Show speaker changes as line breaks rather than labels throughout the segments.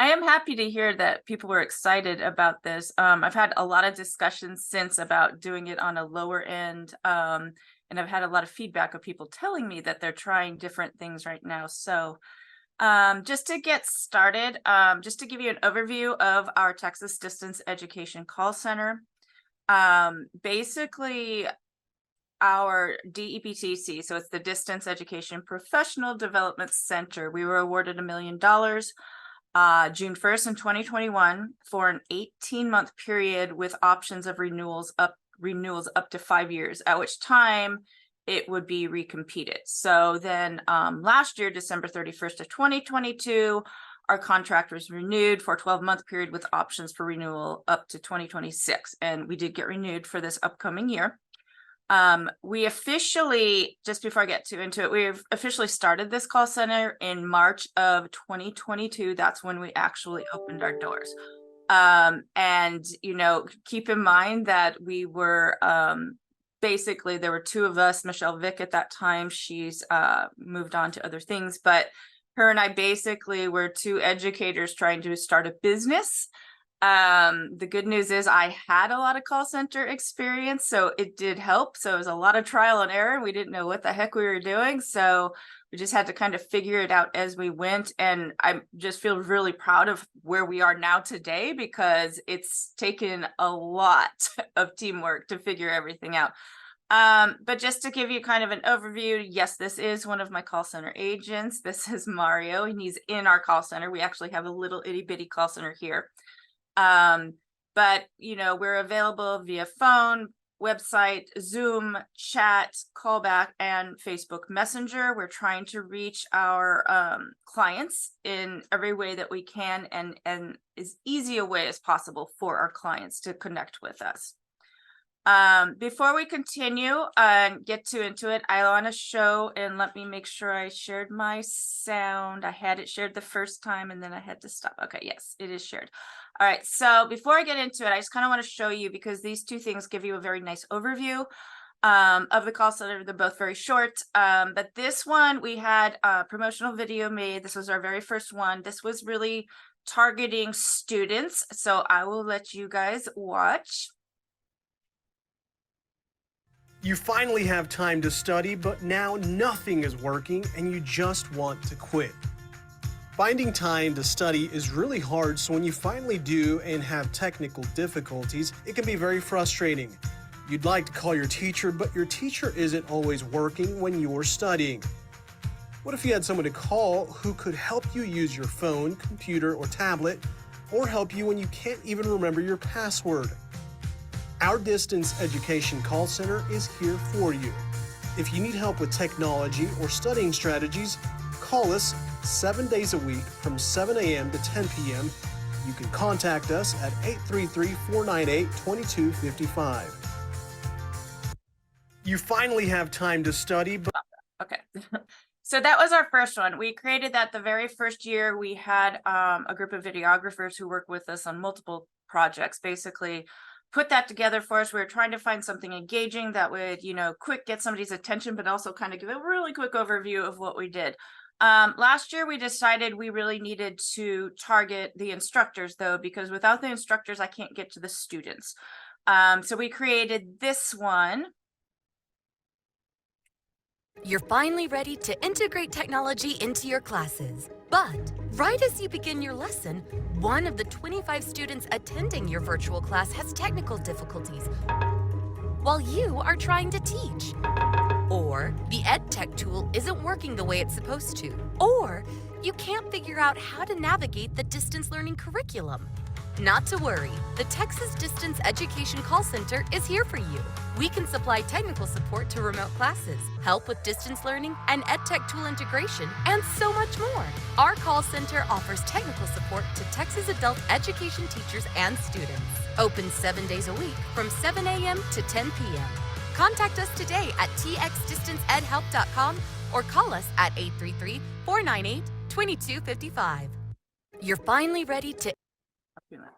I am happy to hear that people were excited about this. I've had a lot of discussions since about doing it on a lower end, and I've had a lot of feedback of people telling me that they're trying different things right now. So, just to get started, just to give you an overview of our Texas Distance Education Call Center. Basically, our DEPTC, so it's the Distance Education Professional Development Center, we were awarded $1 million June 1st in 2021 for an 18-month period with options of renewals up to 5 years, at which time it would be recompeted. So then last year, December 31st of 2022, our contract was renewed for a 12-month period with options for renewal up to 2026. And we did get renewed for this upcoming year. We officially, just before I get into it, we've officially started this call center in March of 2022. That's when we actually opened our doors. And, keep in mind that we were, basically there were two of us, Michelle Vick at that time, she's moved on to other things, but her and I basically were two educators trying to start a business. The good news is I had a lot of call center experience, so it did help. So it was a lot of trial and error. We didn't know what the heck we were doing. So we just had to kind of figure it out as we went. And I just feel really proud of where we are now today, because it's taken a lot of teamwork to figure everything out. But just to give you kind of an overview, yes, this is one of my call center agents. This is Mario, and he's in our call center. We actually have a little itty bitty call center here. But we're available via phone, website, Zoom, chat, callback, and Facebook Messenger. We're trying to reach our clients in every way that we can, and as easy a way as possible for our clients to connect with us. Before we continue and get into it, I want to show, and let me make sure I shared my sound. I had it shared the first time and then I had to stop. Okay, yes, it is shared. All right, so before I get into it, I just kind of want to show you, because these two things give you a very nice overview of the call center. They're both very short, but this one, we had a promotional video made. This was our very first one. This was really targeting students, so I will let you guys watch.
You finally have time to study, but now nothing is working and you just want to quit. Finding time to study is really hard, so when you finally do and have technical difficulties, it can be very frustrating. You'd like to call your teacher, but your teacher isn't always working when you're studying. What if you had someone to call who could help you use your phone, computer, or tablet, or help you when you can't even remember your password? Our Distance Education Call Center is here for you. If you need help with technology or studying strategies, call us 7 days a week from 7 a.m. to 10 p.m. You can contact us at 833-498-2255. You finally have time to study, but...
Okay. So that was our first one. We created that the very first year. We had a group of videographers who work with us on multiple projects, basically put that together for us. We were trying to find something engaging that would, quick get somebody's attention, but also kind of give a really quick overview of what we did. Last year, we decided we really needed to target the instructors, though, because without the instructors, I can't get to the students. So we created this one.
You're finally ready to integrate technology into your classes. But right as you begin your lesson, one of the 25 students attending your virtual class has technical difficulties while you are trying to teach. Or the EdTech tool isn't working the way it's supposed to. Or you can't figure out how to navigate the distance learning curriculum. Not to worry, the Texas Distance Education Call Center is here for you. We can supply technical support to remote classes, help with distance learning and EdTech tool integration, and so much more. Our call center offers technical support to Texas adult education teachers and students. Open 7 days a week from 7 a.m. to 10 p.m. Contact us today at txdistanceedhelp.com or call us at 833-498-2255. You're finally ready to...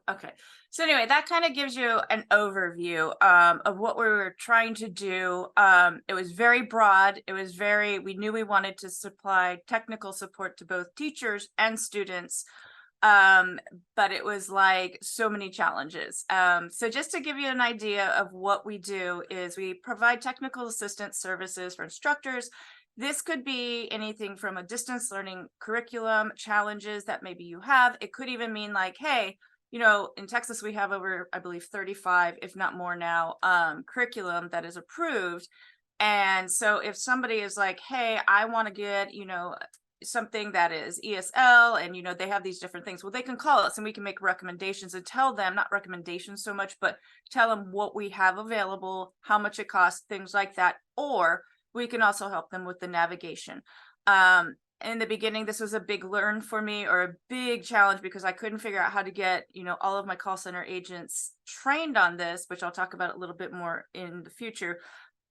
Okay, so anyway, that kind of gives you an overview of what we were trying to do. It was very broad. We knew we wanted to supply technical support to both teachers and students. But it was like so many challenges. So just to give you an idea of what we do is we provide technical assistance services for instructors. This could be anything from a distance learning curriculum challenges that maybe you have. It could even mean like, hey, you know, in Texas, we have over, I believe, 35, if not more now, curriculum that is approved. And so if somebody is like, hey, I want to get, you know, something that is ESL and, you know, they have these different things, well, they can call us and we can make recommendations and tell them, not recommendations so much, but tell them what we have available, how much it costs, things like that. Or we can also help them with the navigation. In the beginning, this was a big learn for me, or a big challenge, because I couldn't figure out how to get, you know, all of my call center agents trained on this, which I'll talk about a little bit more in the future.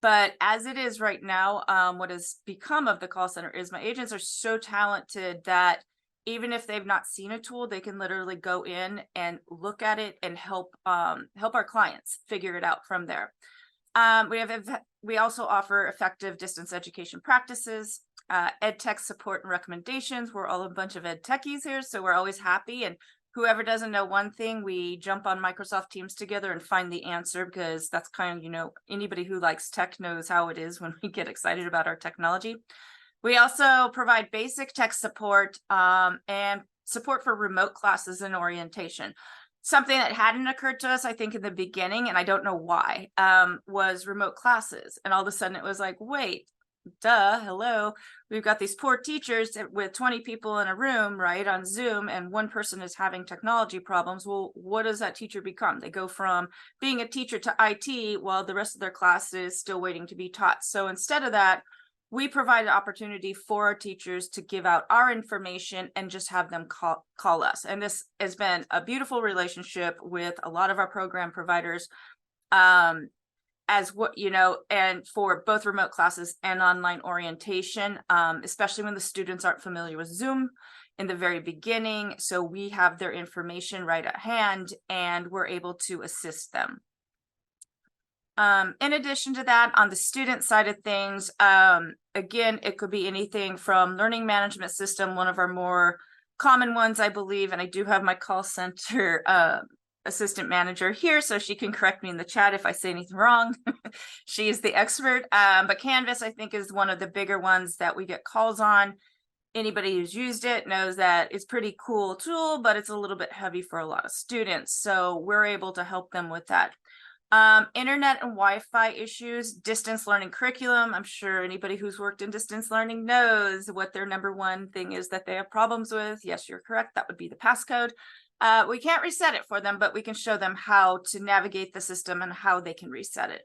But as it is right now, what has become of the call center is my agents are so talented that even if they've not seen a tool, they can literally go in and look at it and help our clients figure it out from there. We also offer effective distance education practices, ed tech support and recommendations. We're all a bunch of ed techies here, so we're always happy. And whoever doesn't know one thing, we jump on Microsoft Teams together and find the answer, because that's kind of, you know, anybody who likes tech knows how it is when we get excited about our technology. We also provide basic tech support and support for remote classes and orientation. Something that hadn't occurred to us, I think, in the beginning, and I don't know why, was remote classes. And all of a sudden it was like, wait, duh, hello, we've got these poor teachers with 20 people in a room, right, on Zoom, and one person is having technology problems. Well, what does that teacher become? They go from being a teacher to IT while the rest of their class is still waiting to be taught. So instead of that, we provide an opportunity for our teachers to give out our information and just have them call us. And this has been a beautiful relationship with a lot of our program providers. As what, you know, and for both remote classes and online orientation, especially when the students aren't familiar with Zoom in the very beginning. So we have their information right at hand and we're able to assist them. In addition to that, on the student side of things, again, it could be anything from learning management system, one of our more common ones, I believe, and I do have my call center assistant manager here, so she can correct me in the chat if I say anything wrong. She is the expert. But Canvas, I think, is one of the bigger ones that we get calls on. Anybody who's used it knows that it's a pretty cool tool, but it's a little bit heavy for a lot of students. So we're able to help them with that. Internet and Wi-Fi issues, distance learning curriculum. I'm sure anybody who's worked in distance learning knows what their number one thing is that they have problems with. Yes, you're correct. That would be the passcode. We can't reset it for them, but we can show them how to navigate the system and how they can reset it.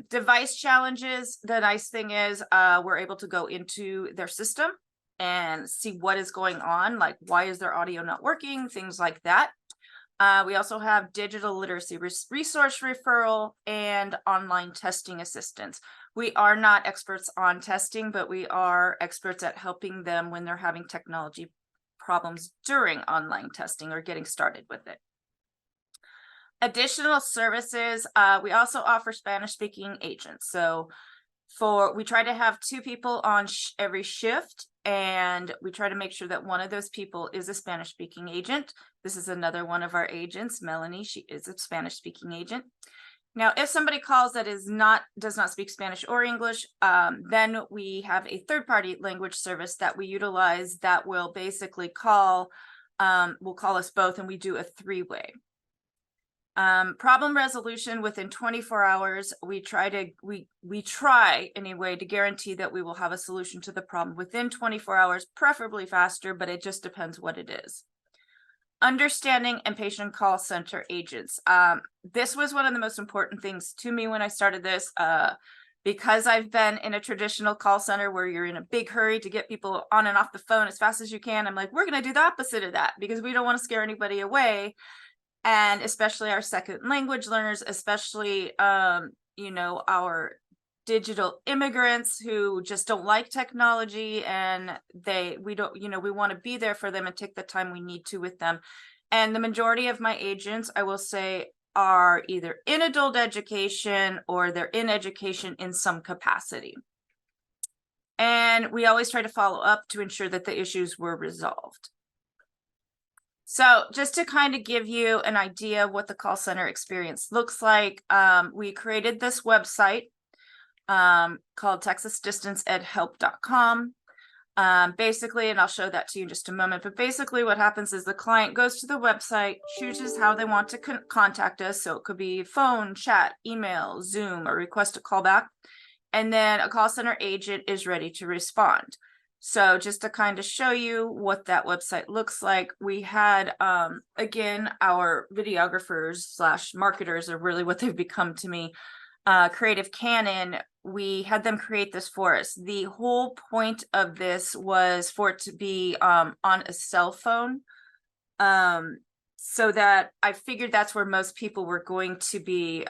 Device challenges. The nice thing is we're able to go into their system and see what is going on, like why is their audio not working, things like that. We also have digital literacy resource referral and online testing assistance. We are not experts on testing, but we are experts at helping them when they're having technology problems during online testing or getting started with it. Additional services, we also offer Spanish speaking agents. So we try to have 2 people on every shift, and we try to make sure that one of those people is a Spanish speaking agent. This is another one of our agents, Melanie. She is a Spanish speaking agent. Now, if somebody calls that does not speak Spanish or English, then we have a third-party language service that we utilize that will basically call us both, and we do a 3-way. Problem resolution within 24 hours. We try anyway to guarantee that we will have a solution to the problem within 24 hours, preferably faster, but it just depends what it is. Understanding and patient call center agents. This was one of the most important things to me when I started this, because I've been in a traditional call center where you're in a big hurry to get people on and off the phone as fast as you can. I'm like, we're going to do the opposite of that because we don't want to scare anybody away. And especially our second language learners, especially, you know, our digital immigrants who just don't like technology, and we want to be there for them and take the time we need to with them. And the majority of my agents, I will say, are either in adult education or they're in education in some capacity. And we always try to follow up to ensure that the issues were resolved. So just to kind of give you an idea what the call center experience looks like, we created this website called texasdistanceedhelp.com. Basically, and I'll show that to you in just a moment, but basically what happens is the client goes to the website, chooses how they want to contact us. So it could be phone, chat, email, Zoom, or request a call back. And then a call center agent is ready to respond. So just to kind of show you what that website looks like, we had, again, our videographers / marketers are really what they've become to me. Creative Canon, we had them create this for us. The whole point of this was for it to be on a cell phone. So that I figured that's where most people were going to be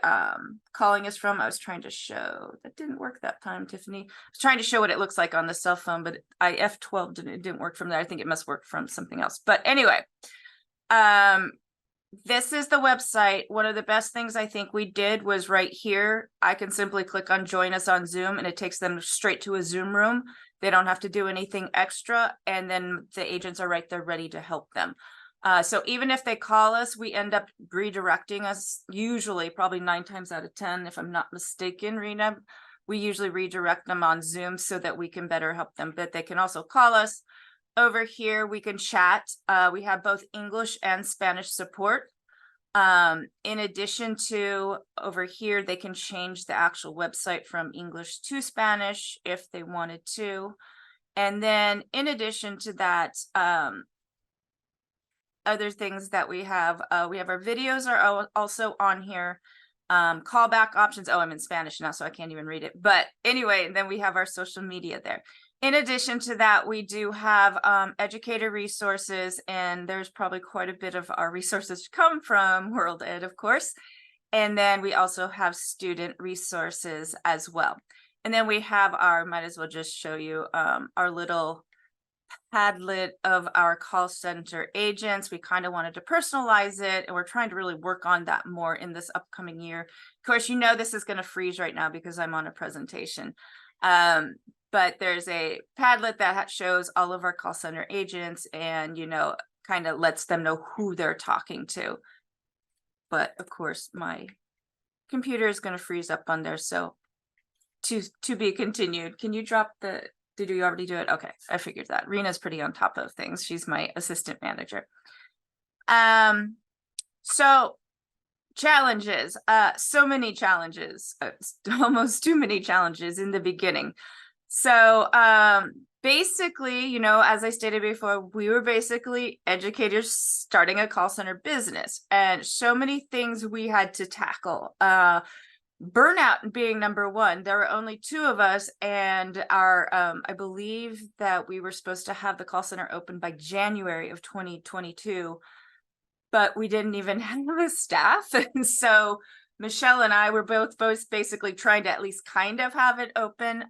calling us from. I was trying to show, that didn't work that time, Tiffany. I was trying to show what it looks like on the cell phone, but I F12 didn't work from there. I think it must work from something else. But anyway, this is the website. One of the best things I think we did was right here. I can simply click on join us on Zoom and it takes them straight to a Zoom room. They don't have to do anything extra. And then the agents are right there ready to help them. So even if they call us, we end up redirecting us, usually probably 9 times out of 10, if I'm not mistaken, Rena, we usually redirect them on Zoom so that we can better help them, but they can also call us. Over here, we can chat. We have both English and Spanish support. In addition to over here, they can change the actual website from English to Spanish if they wanted to. And then in addition to that, other things that we have our videos are also on here. Callback options. Oh, I'm in Spanish now, so I can't even read it. But anyway, then we have our social media there. In addition to that, we do have educator resources, and there's probably quite a bit of our resources come from World Ed, of course. And then we also have student resources as well. And then we have might as well just show you our little Padlet of our call center agents. We kind of wanted to personalize it, and we're trying to really work on that more in this upcoming year. Of course, this is going to freeze right now because I'm on a presentation. But there's a Padlet that shows all of our call center agents and, kind of lets them know who they're talking to. But of course, my computer is going to freeze up on there. So to be continued. Can you drop did you already do it? Okay, I figured that. Rena's pretty on top of things. She's my assistant manager. So challenges, so many challenges, almost too many challenges in the beginning. So basically, as I stated before, we were basically educators starting a call center business, and so many things we had to tackle. Burnout being number one. There were only 2 of us, and our I believe that we were supposed to have the call center open by January of 2022, but we didn't even have a staff. And so Michelle and I were both basically trying to at least kind of have it open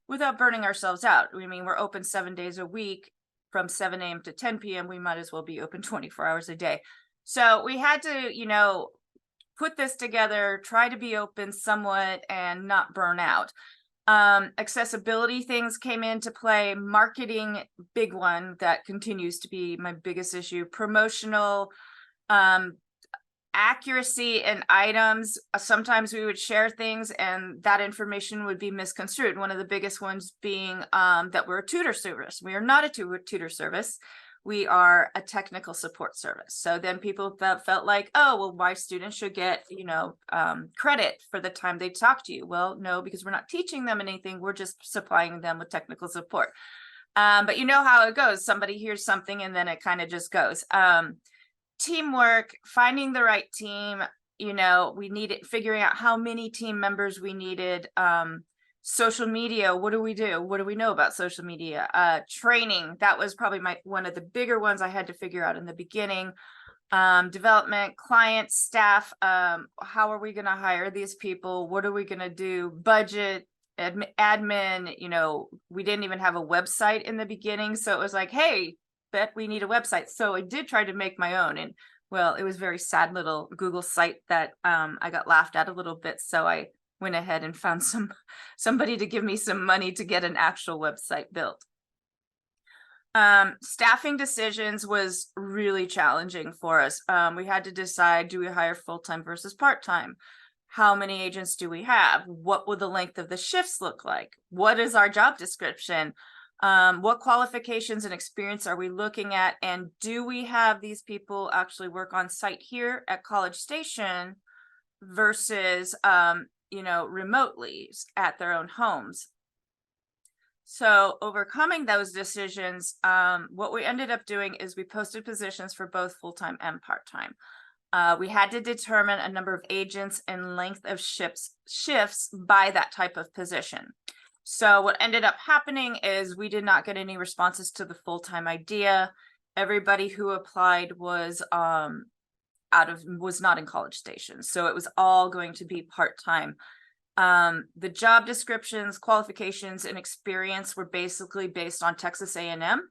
without burning ourselves out. I mean, we're open 7 days a week from 7 a.m. to 10 p.m. We might as well be open 24 hours a day. So we had to, put this together, try to be open somewhat and not burn out. Accessibility things came into play, marketing, big one that continues to be my biggest issue, promotional, accuracy in items. Sometimes we would share things and that information would be misconstrued. One of the biggest ones being that we're a tutor service. We are not a tutor service. We are a technical support service. So then people felt like, oh, well, my students should get, credit for the time they talk to you. Well, no, because we're not teaching them anything. We're just supplying them with technical support. But you know how it goes. Somebody hears something and then it kind of just goes. Teamwork, finding the right team, we needed figuring out how many team members we needed. Social media, what do we do? What do we know about social media? Training, that was probably one of the bigger ones I had to figure out in the beginning. Development, client, staff, how are we going to hire these people? What are we going to do? Budget, admin, we didn't even have a website in the beginning. So it was like, hey, bet we need a website. So I did try to make my own. And well, it was a very sad little Google site that I got laughed at a little bit. So I went ahead and found somebody to give me some money to get an actual website built. Staffing decisions was really challenging for us. We had to decide, do we hire full-time versus part-time? How many agents do we have? What will the length of the shifts look like? What is our job description? What qualifications and experience are we looking at? And do we have these people actually work on site here at College Station versus, remotely at their own homes? So overcoming those decisions, what we ended up doing is we posted positions for both full-time and part-time. We had to determine a number of agents and length of shifts by that type of position. So what ended up happening is we did not get any responses to the full-time idea. Everybody who applied was not in College Station. So it was all going to be part-time. The job descriptions, qualifications, and experience were basically based on Texas A&M,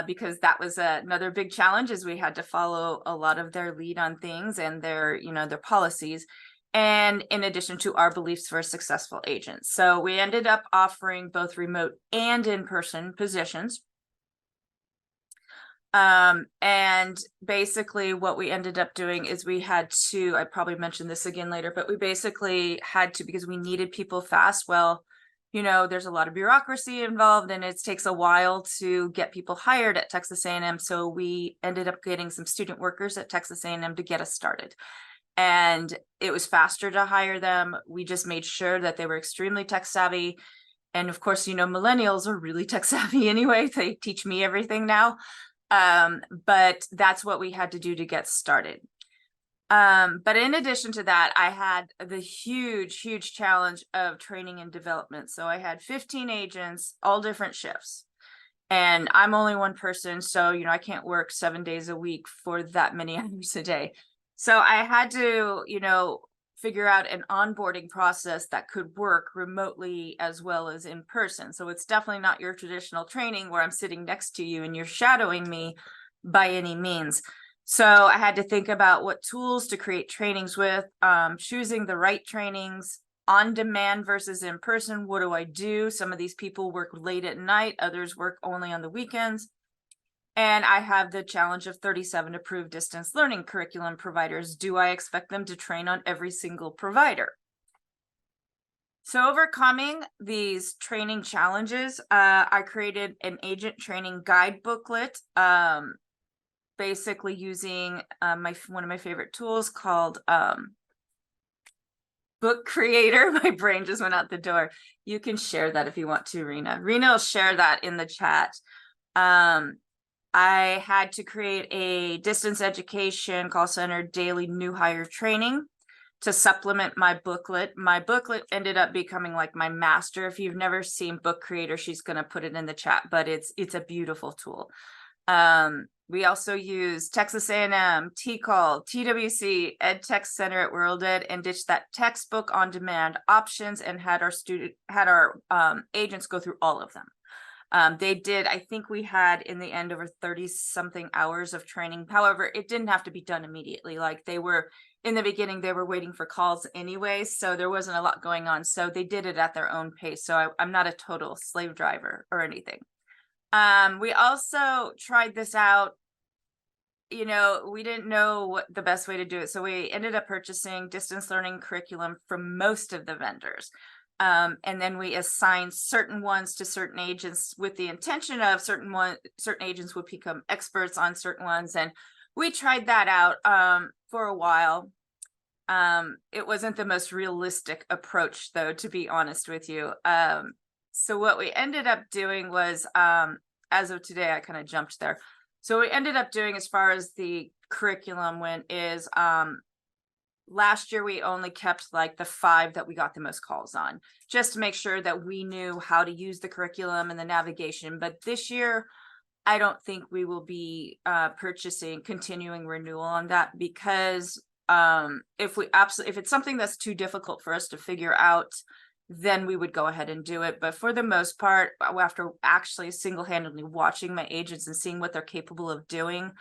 because that was another big challenge, is we had to follow a lot of their lead on things and their policies, and in addition to our beliefs for a successful agent. So we ended up offering both remote and in-person positions. And basically what we ended up doing is we had to, I probably mentioned this again later, but we basically had to, because we needed people fast. Well, there's a lot of bureaucracy involved and it takes a while to get people hired at Texas A&M. So we ended up getting some student workers at Texas A&M to get us started. And it was faster to hire them. We just made sure that they were extremely tech savvy. And of course, millennials are really tech savvy anyway. They teach me everything now. But that's what we had to do to get started. But in addition to that, I had the huge challenge of training and development. So I had 15 agents, all different shifts, and I'm only one person. So, I can't work 7 days a week for that many hours a day. So I had to, figure out an onboarding process that could work remotely as well as in person. So it's definitely not your traditional training where I'm sitting next to you and you're shadowing me by any means. So I had to think about what tools to create trainings with, choosing the right trainings, on demand versus in person. What do I do? Some of these people work late at night, others work only on the weekends. And I have the challenge of 37 approved distance learning curriculum providers. Do I expect them to train on every single provider? So overcoming these training challenges, I created an agent training guide booklet, basically using one of my favorite tools called Book Creator. My brain just went out the door. You can share that if you want to, Rena. Rena will share that in the chat. I had to create a distance education call center daily new hire training to supplement my booklet. My booklet ended up becoming like my master. If you've never seen Book Creator, she's going to put it in the chat, but it's a beautiful tool. We also use Texas A&M, TCAL, TWC, Ed Tech Center at World Ed, and ditched that textbook on demand options and had our agents go through all of them. They did, I think we had in the end over 30 something hours of training. However, it didn't have to be done immediately. Like in the beginning, they were waiting for calls anyway. So there wasn't a lot going on. So they did it at their own pace. So I'm not a total slave driver or anything. We also tried this out. We didn't know what the best way to do it. So we ended up purchasing distance learning curriculum from most of the vendors. And then we assigned certain ones to certain agents with the intention of certain agents would become experts on certain ones. And we tried that out for a while. It wasn't the most realistic approach, though, to be honest with you. So what we ended up doing was, as of today, I kind of jumped there. So we ended up doing, as far as the curriculum went, is last year we only kept like the 5 that we got the most calls on, just to make sure that we knew how to use the curriculum and the navigation. But this year, I don't think we will be continuing renewal on that, because if it's something that's too difficult for us to figure out, then we would go ahead and do it. But for the most part, after actually single-handedly watching my agents and seeing what they're capable of doing,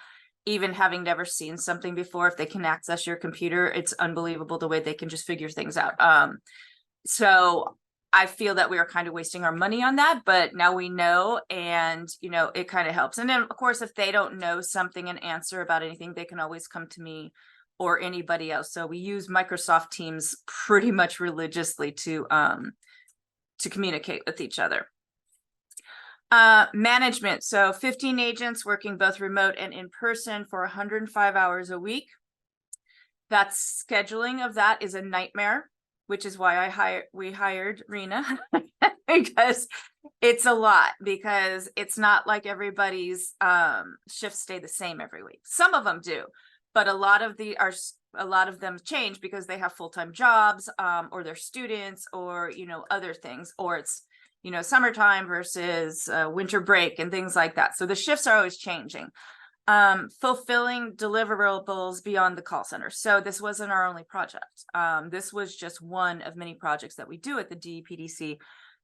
even having never seen something before, if they can access your computer, it's unbelievable the way they can just figure things out. So I feel that we were kind of wasting our money on that, but now we know, and it kind of helps. And then of course, if they don't know something and answer about anything, they can always come to me or anybody else. So we use Microsoft Teams pretty much religiously to communicate with each other. Management. So 15 agents working both remote and in person for 105 hours a week. That scheduling of that is a nightmare, which is why we hired Rena because it's a lot, because it's not like everybody's shifts stay the same every week. Some of them do, but a lot of them change because they have full-time jobs, or they're students, or other things, or it's summertime versus winter break and things like that. So the shifts are always changing. Fulfilling deliverables beyond the call center. So this wasn't our only project. This was just one of many projects that we do at the DEPDC.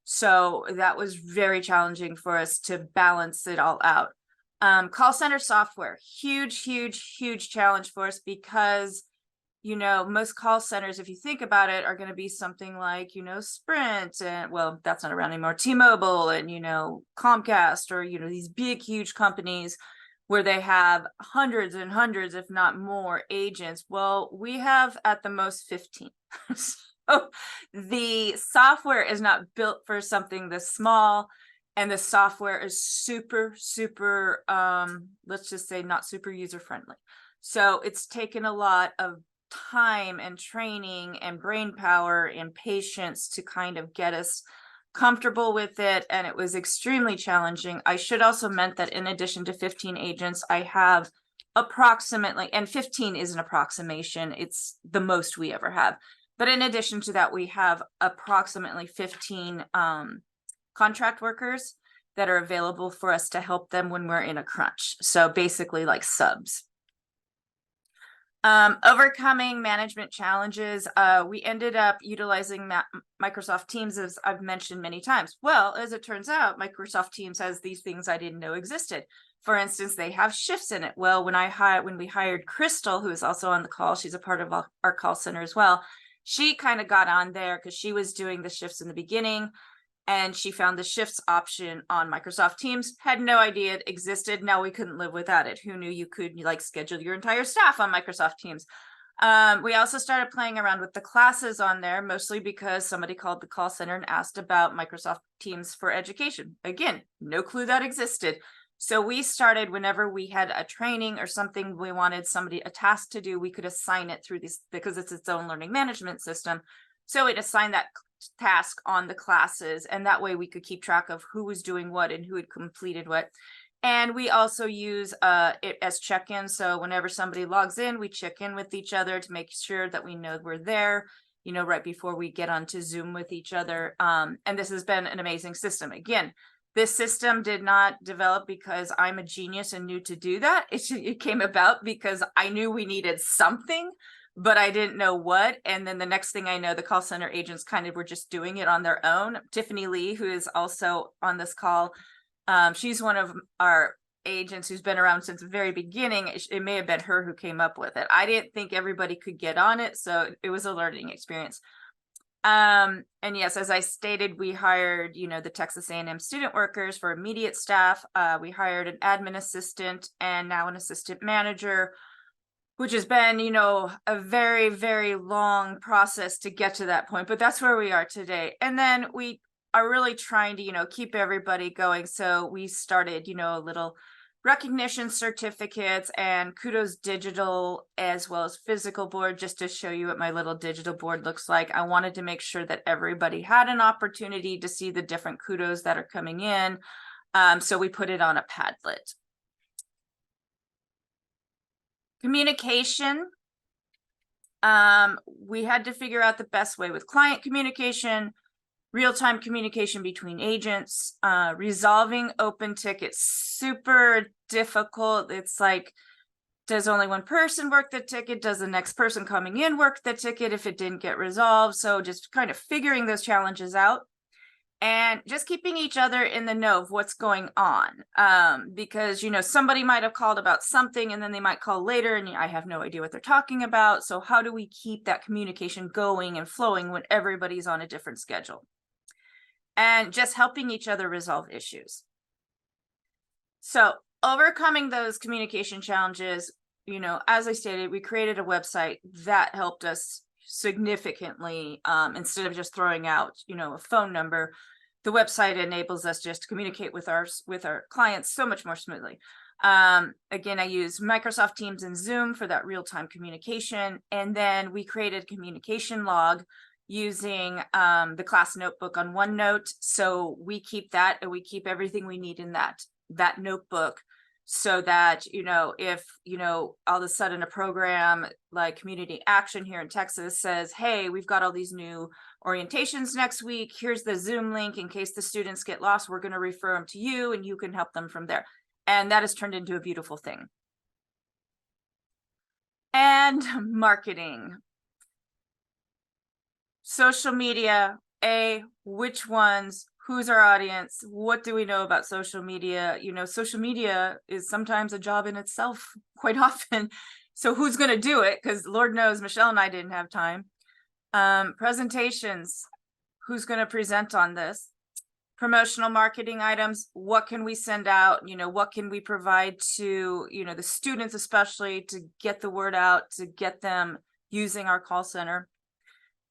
So that was very challenging for us to balance it all out. Call center software, huge challenge for us, because most call centers, if you think about it, are going to be something like, Sprint, and well, that's not around anymore, T-Mobile, and, Comcast, or, these big, huge companies where they have hundreds and hundreds, if not more, agents. Well, we have at the most 15. So the software is not built for something this small, and the software is super, let's just say not super user-friendly. So it's taken a lot of time and training and brain power and patience to kind of get us comfortable with it, and it was extremely challenging. I should also mention that in addition to 15 agents, I have approximately, and 15 is an approximation, it's the most we ever have, but in addition to that, we have approximately 15 contract workers that are available for us to help them when we're in a crunch. So basically like subs. Overcoming management challenges. We ended up utilizing Microsoft Teams, as I've mentioned many times. Well, as it turns out, Microsoft Teams has these things I didn't know existed. For instance, they have shifts in it. Well, when we hired Crystal, who is also on the call, she's a part of our call center as well. She kind of got on there because she was doing the shifts in the beginning, and she found the shifts option on Microsoft Teams. Had no idea it existed. Now we couldn't live without it. Who knew you could schedule your entire staff on Microsoft Teams? We also started playing around with the classes on there, mostly because somebody called the call center and asked about Microsoft Teams for Education. Again, no clue that existed. So we started, whenever we had a training or something we wanted a task to do, we could assign it through this, because it's its own learning management system. So it assigned that task on the classes, and that way we could keep track of who was doing what and who had completed what. And we also use it as check-in. So whenever somebody logs in, we check in with each other to make sure that we know we're there, right before we get onto Zoom with each other. And this has been an amazing system. Again, this system did not develop because I'm a genius and knew to do that. It came about because I knew we needed something, but I didn't know what. And then the next thing I know, the call center agents kind of were just doing it on their own. Tiffany Lee, who is also on this call, she's one of our agents who's been around since the very beginning. It may have been her who came up with it. I didn't think everybody could get on it, so it was a learning experience. And yes, as I stated, we hired, the Texas A&M student workers for immediate staff. We hired an admin assistant and now an assistant manager, which has been, a very, very long process to get to that point, but that's where we are today. And then we are really trying to, keep everybody going. So we started, a little recognition certificates and Kudos digital as well as physical board, just to show you what my little digital board looks like. I wanted to make sure that everybody had an opportunity to see the different Kudos that are coming in. So we put it on a Padlet. Communication. We had to figure out the best way with client communication, real-time communication between agents, resolving open tickets, super difficult. It's like, does only one person work the ticket? Does the next person coming in work the ticket if it didn't get resolved? So just kind of figuring those challenges out and just keeping each other in the know of what's going on. Because, somebody might have called about something and then they might call later and I have no idea what they're talking about. So how do we keep that communication going and flowing when everybody's on a different schedule? and just helping each other resolve issues. So overcoming those communication challenges, as I stated, we created a website that helped us significantly. Instead of just throwing out, a phone number, the website enables us just to communicate with our clients so much more smoothly. Again, I use Microsoft Teams and Zoom for that real-time communication. And then we created a communication log using the class notebook on OneNote. So we keep that, and we keep everything we need in that notebook, so that, if, all of a sudden a program like Community Action here in Texas says, hey, we've got all these new orientations next week, here's the Zoom link in case the students get lost, we're going to refer them to you and you can help them from there. And that has turned into a beautiful thing. And marketing. Social media, which ones? Who's our audience? What do we know about social media? Social media is sometimes a job in itself quite often. So who's going to do it? Because Lord knows Michelle and I didn't have time. Presentations, who's going to present on this? Promotional marketing items, what can we send out? What can we provide to, the students, especially to get the word out, to get them using our call center,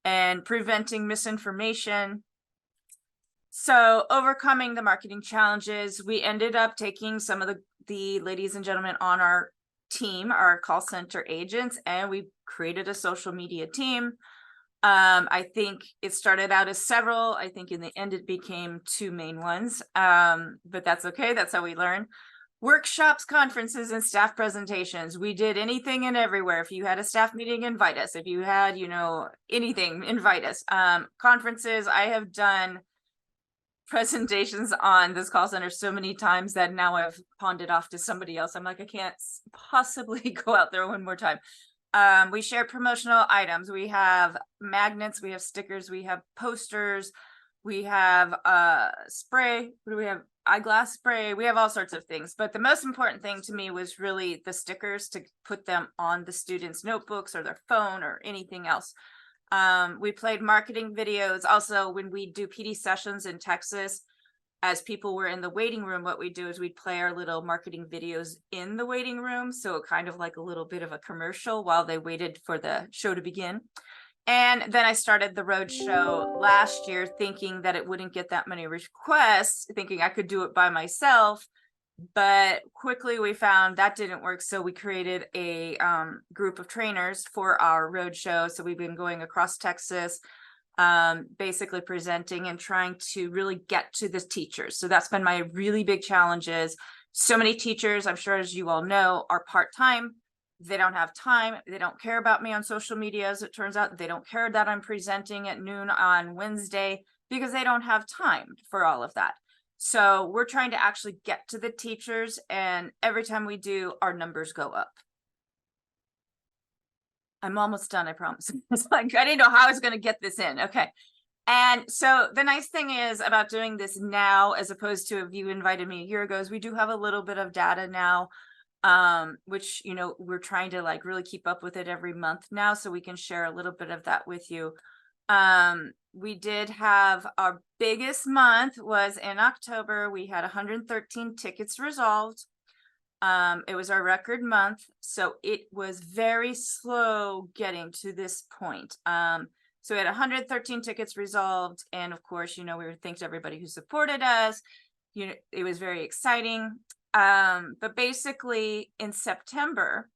and preventing misinformation. So overcoming the marketing challenges, we ended up taking some of the ladies and gentlemen on our team, our call center agents, and we created a social media team. I think it started out as several. I think in the end it became 2 main ones, but that's okay. That's how we learn. Workshops, conferences, and staff presentations. We did anything and everywhere. If you had a staff meeting, invite us. If you had, anything, invite us. Conferences, I have done presentations on this call center so many times that now I've pawned it off to somebody else. I'm like, I can't possibly go out there one more time. We share promotional items. We have magnets, we have stickers, we have posters, we have spray. What do we have? Eyeglass spray. We have all sorts of things. But the most important thing to me was really the stickers, to put them on the students' notebooks or their phone or anything else. We played marketing videos. Also, when we do PD sessions in Texas, as people were in the waiting room, what we do is we'd play our little marketing videos in the waiting room. So kind of like a little bit of a commercial while they waited for the show to begin. And then I started the road show last year, thinking that it wouldn't get that many requests, thinking I could do it by myself. But quickly we found that didn't work. So we created a group of trainers for our road show. So we've been going across Texas, basically presenting and trying to really get to the teachers. So that's been my really big challenges. So many teachers, I'm sure as you all know, are part-time. They don't have time. They don't care about me on social media. As it turns out, they don't care that I'm presenting at noon on Wednesday because they don't have time for all of that. So we're trying to actually get to the teachers, and every time we do, our numbers go up. I'm almost done, I promise. It's like, I didn't know how I was going to get this in. Okay. And so the nice thing is about doing this now, as opposed to if you invited me a year ago, is we do have a little bit of data now, which, we're trying to like really keep up with it every month now, so we can share a little bit of that with you. We did have our biggest month was in October. We had 113 tickets resolved. It was our record month, so it was very slow getting to this point. So we had 113 tickets resolved, and of course, we were thanks to everybody who supported us. It was very exciting. But basically in September,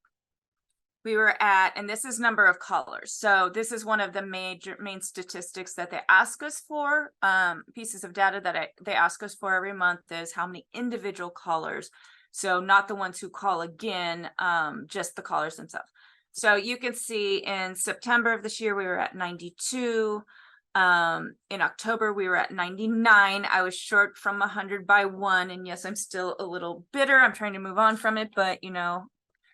we were at, and this is number of callers. So this is one of the main statistics that they ask us for, pieces of data that they ask us for every month, is how many individual callers. So not the ones who call again, just the callers themselves. So you can see in September of this year, we were at 92. In October, we were at 99. I was short from 100 by 1. And yes, I'm still a little bitter. I'm trying to move on from it, but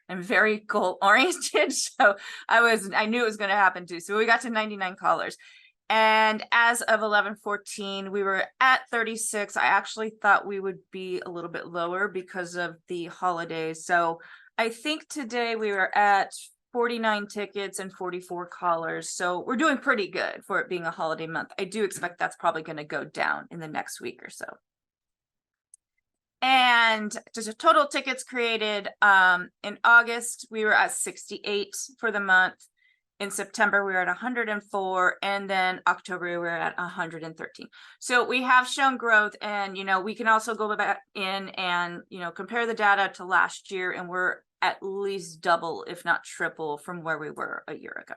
I'm very goal oriented. So I knew it was going to happen too. So we got to 99 callers. And as of 11/14, we were at 36. I actually thought we would be a little bit lower because of the holidays. So I think today we were at 49 tickets and 44 callers. So we're doing pretty good for it being a holiday month. I do expect that's probably going to go down in the next week or so. And just a total tickets created, in August, we were at 68 for the month. In September, we were at 104, and then October, we were at 113. So we have shown growth, and, you know, we can also go back in and, you know, compare the data to last year, and we're at least double, if not triple, from where we were a year ago.